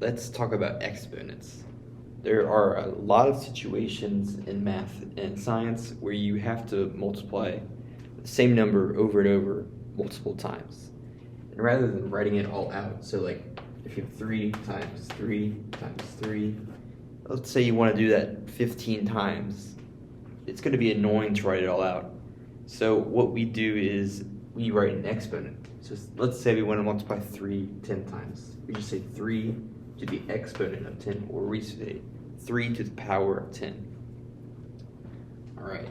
let's talk about exponents. There are a lot of situations in math and science where you have to multiply the same number over and over multiple times. And rather than writing it all out, so like if you have 3 times 3 times 3, let's say you want to do that 15 times, it's going to be annoying to write it all out. So what we do is we write an exponent. So let's say we want to multiply 3 10 times. We just say 3 to the exponent of 10, or we say 3 to the power of 10. All right,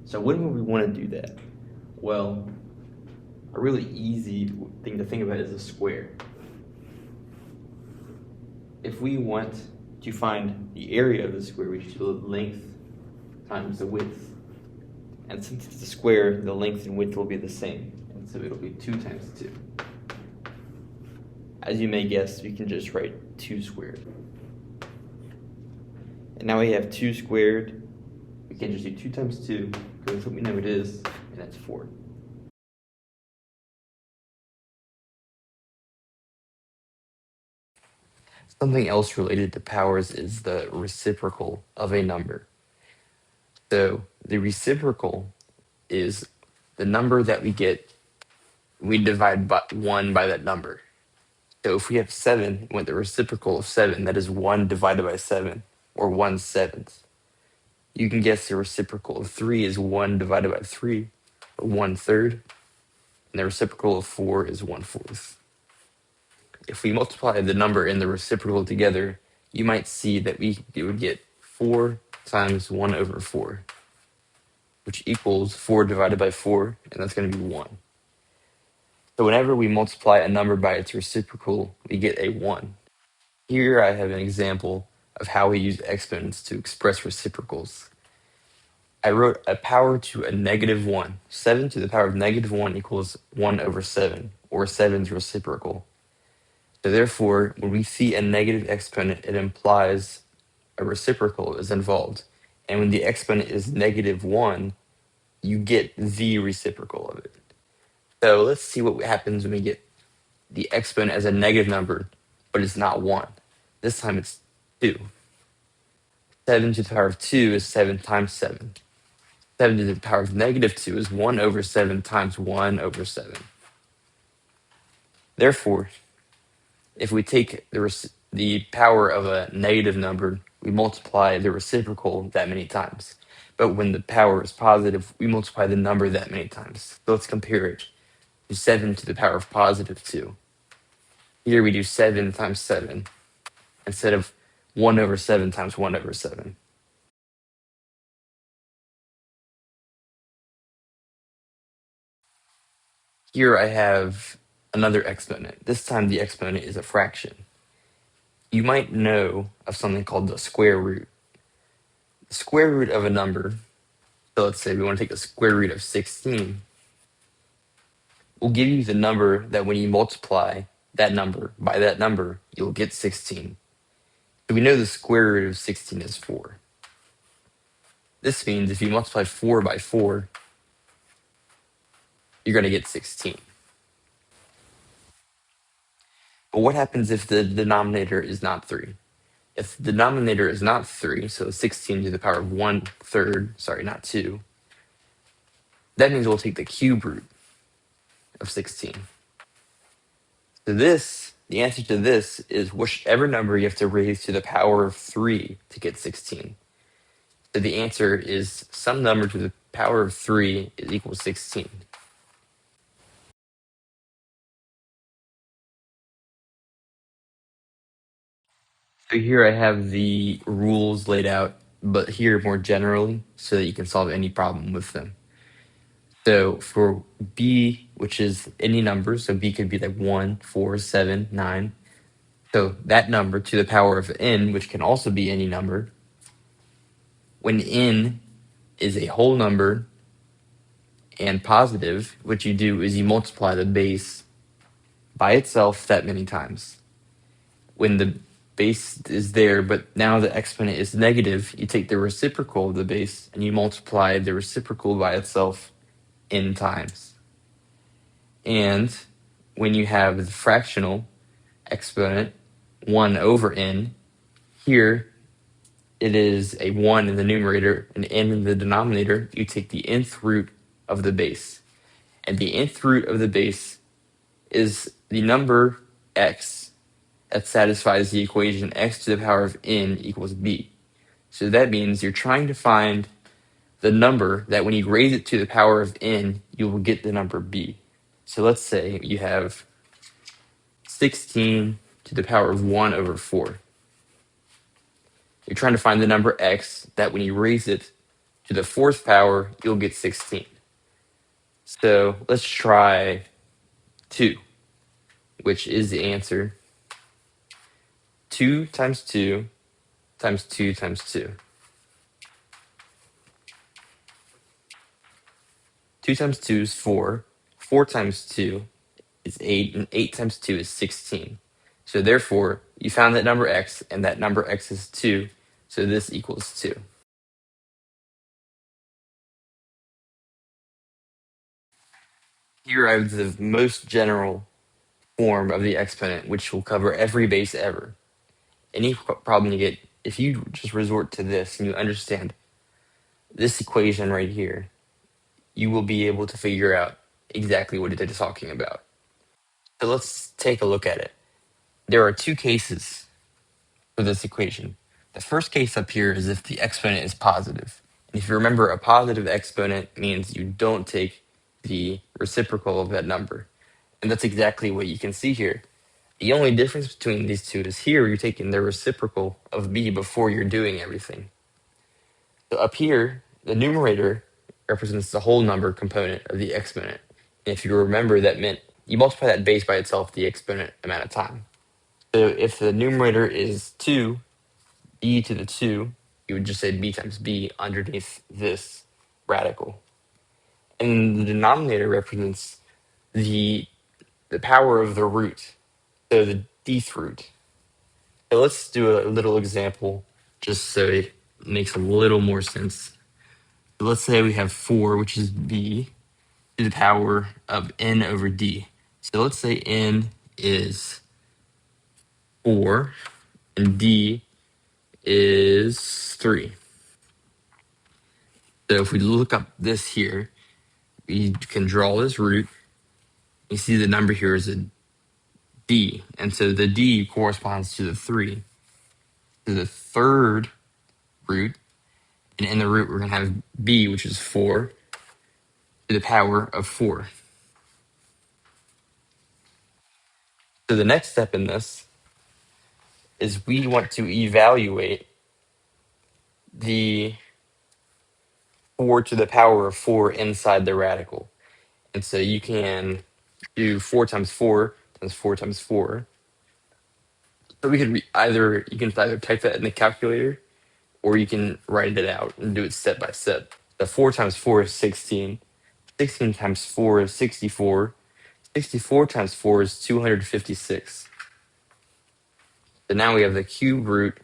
so when would we want to do that? Well, a really easy thing to think about is a square. If we want to find the area of the square, we just do the length times the width. And since it's a square, the length and width will be the same. And so it'll be 2 times 2. As you may guess, we can just write 2 squared. And now we have 2 squared. We can just do 2 times 2, because that's what we know it is, and that's 4. Something else related to powers is the reciprocal of a number. So the reciprocal is the number that we get, we divide by 1 by that number. So if we have 7, we want the reciprocal of 7, that is 1 divided by 7, or 1/7. You can guess the reciprocal of 3 is 1 divided by 3, or 1/3. And the reciprocal of 4 is 1/4. If we multiply the number and the reciprocal together, you might see that you would get 4 times 1/4, which equals 4 divided by 4, and that's going to be 1. So whenever we multiply a number by its reciprocal, we get a 1. Here I have an example of how we use exponents to express reciprocals. I wrote a power to a -1. 7 to the power of -1 equals 1/7, or 7's reciprocal. So therefore, when we see a negative exponent, it implies a reciprocal is involved. And when the exponent is -1, you get the reciprocal of it. So let's see what happens when we get the exponent as a negative number, but it's not 1. This time it's 2. 7 to the power of 2 is 7 times 7. 7 to the power of -2 is 1/7 times 1/7. Therefore, if we take the power of a negative number, we multiply the reciprocal that many times. But when the power is positive, we multiply the number that many times. So let's compare it to 7 to the power of +2. Here we do 7 times 7 instead of 1/7 times 1/7. Here I have another exponent. This time the exponent is a fraction. You might know of something called the square root. The square root of a number, so let's say we want to take the square root of 16, will give you the number that when you multiply that number by that number, you'll get 16. So we know the square root of 16 is 4. This means if you multiply 4 by 4, you're going to get 16. But what happens if the denominator is not 3? If the denominator is not 3, so 16 to the power of 1/3, sorry, not 2, that means we'll take the cube root of 16. So the answer to this is whichever number you have to raise to the power of 3 to get 16. So the answer is some number to the power of 3 is equal to 16. So here I have the rules laid out, but here more generally, so that you can solve any problem with them. So for b, which is any number, so b could be like 1, 4, 7, 9. So that number to the power of n, which can also be any number, when n is a whole number and positive, what you do is you multiply the base by itself that many times. When the base is there, but now the exponent is negative, you take the reciprocal of the base and you multiply the reciprocal by itself n times. And when you have the fractional exponent, 1 over n. Here, it is a 1 in the numerator and n in the denominator. You take the nth root of the base. And the nth root of the base is the number x that satisfies the equation x to the power of n equals b. So that means you're trying to find the number that when you raise it to the power of n, you will get the number b. So let's say you have 16 to the power of 1 over 4. You're trying to find the number x that when you raise it to the fourth power, you'll get 16. So let's try 2, which is the answer. 2 times 2 times 2 times 2. 2 times 2 is 4. 4 times 2 is 8, and 8 times 2 is 16. So therefore, you found that number x, and that number x is 2, so this equals 2. Here I have the most general form of the exponent, which will cover every base ever. Any problem you get, if you just resort to this and you understand this equation right here, you will be able to figure out exactly what it is talking about. So let's take a look at it. There are two cases for this equation. The first case up here is if the exponent is positive. And if you remember, a positive exponent means you don't take the reciprocal of that number. And that's exactly what you can see here. The only difference between these two is here you're taking the reciprocal of b before you're doing everything. So up here, the numerator represents the whole number component of the exponent. And if you remember, that meant you multiply that base by itself the exponent amount of time. So if the numerator is 2, b to the 2, you would just say b times b underneath this radical. And the denominator represents the power of the root, so the dth root. So let's do a little example just so it makes a little more sense. So let's say we have 4, which is b, to the power of n over d. So let's say n is 4 and d is 3. So if we look up this here, we can draw this root. You see the number here is a d, and so the d corresponds to the 3. So the third root, and in the root we're going to have b, which is 4, to the power of 4. So the next step in this is we want to evaluate the 4 to the power of 4 inside the radical. And so you can do 4 times 4 times 4 times 4. So we could you can either type that in the calculator or you can write it out and do it step by step. The 4 times 4 is 16. 16 times 4 is 64. 64 times 4 is 256. So now we have the cube root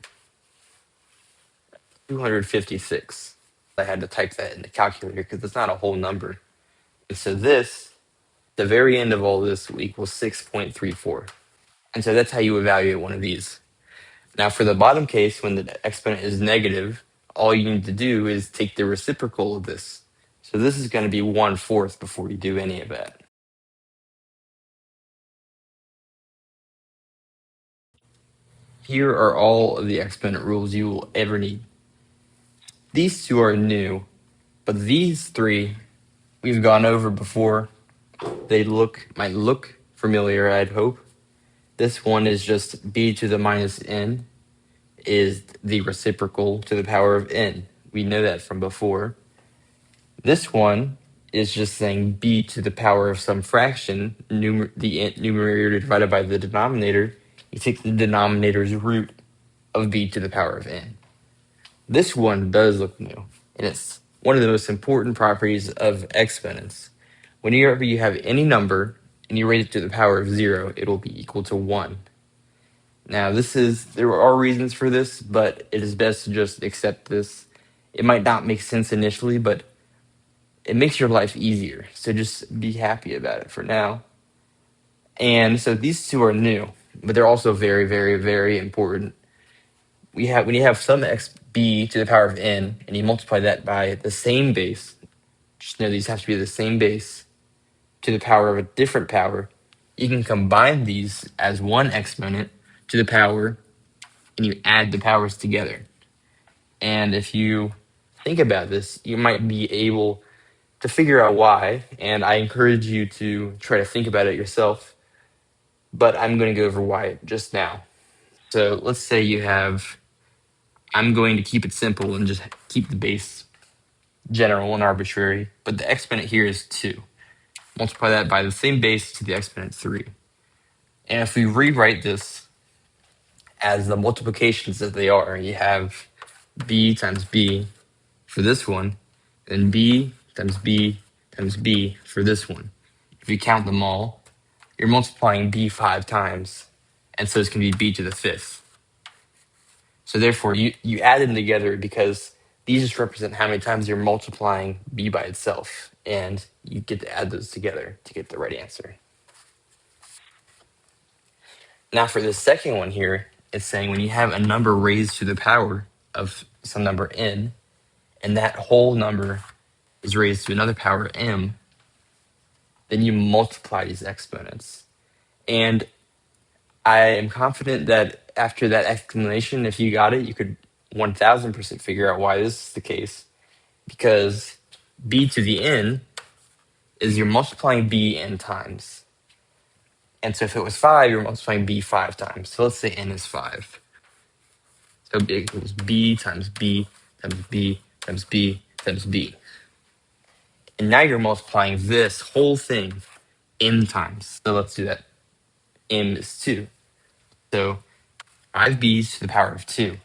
256. I had to type that in the calculator because it's not a whole number. And so this, the very end of all this will equal 6.34. And so that's how you evaluate one of these. Now for the bottom case, when the exponent is negative, all you need to do is take the reciprocal of this. So this is going to be 1/4 before you do any of that. Here are all of the exponent rules you will ever need. These two are new, but these three we've gone over before. They might look familiar, I'd hope. This one is just b to the minus n is the reciprocal to the power of n. We know that from before. This one is just saying b to the power of some fraction, the numerator divided by the denominator. You take the denominator's root of b to the power of n. This one does look new, and it's one of the most important properties of exponents. Whenever you have any number and you raise it to the power of 0, it will be equal to 1. Now, there are reasons for this, but it is best to just accept this. It might not make sense initially, but it makes your life easier. So just be happy about it for now. And so these two are new. but they're also very, very, very important. When you have some x b to the power of n, and you multiply that by the same base, just know these have to be the same base to the power of a different power. You can combine these as one exponent to the power, and you add the powers together. And if you think about this, you might be able to figure out why. And I encourage you to try to think about it yourself. But I'm going to go over why just now. So let's say you have, I'm going to keep it simple and just keep the base general and arbitrary, but the exponent here is 2. Multiply that by the same base to the exponent 3. And if we rewrite this as the multiplications that they are, you have b times b for this one, and b times b times b for this one. If you count them all, you're multiplying b 5 times, and so it's going to be b to the 5th. So therefore, you add them together because these just represent how many times you're multiplying b by itself, and you get to add those together to get the right answer. Now for the second one here, it's saying when you have a number raised to the power of some number n, and that whole number is raised to another power m, then you multiply these exponents. And I am confident that after that explanation, if you got it, you could 1000% figure out why this is the case. Because b to the n is you're multiplying b n times. And so if it was 5, you're multiplying b 5 times. So let's say n is 5. So it equals b times b times b times b times b. And now you're multiplying this whole thing m times. So let's do that. M is 2. So 5b's to the power of 2.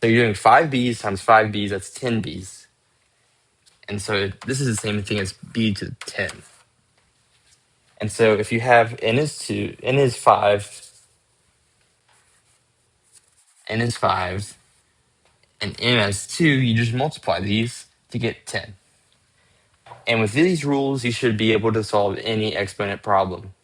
So you're doing 5b's times 5b's, that's 10b's. And so this is the same thing as b to the 10. And so if you have n is 2, n is 5, n is 5, and m as 2, you just multiply these to get 10. And with these rules, you should be able to solve any exponent problem.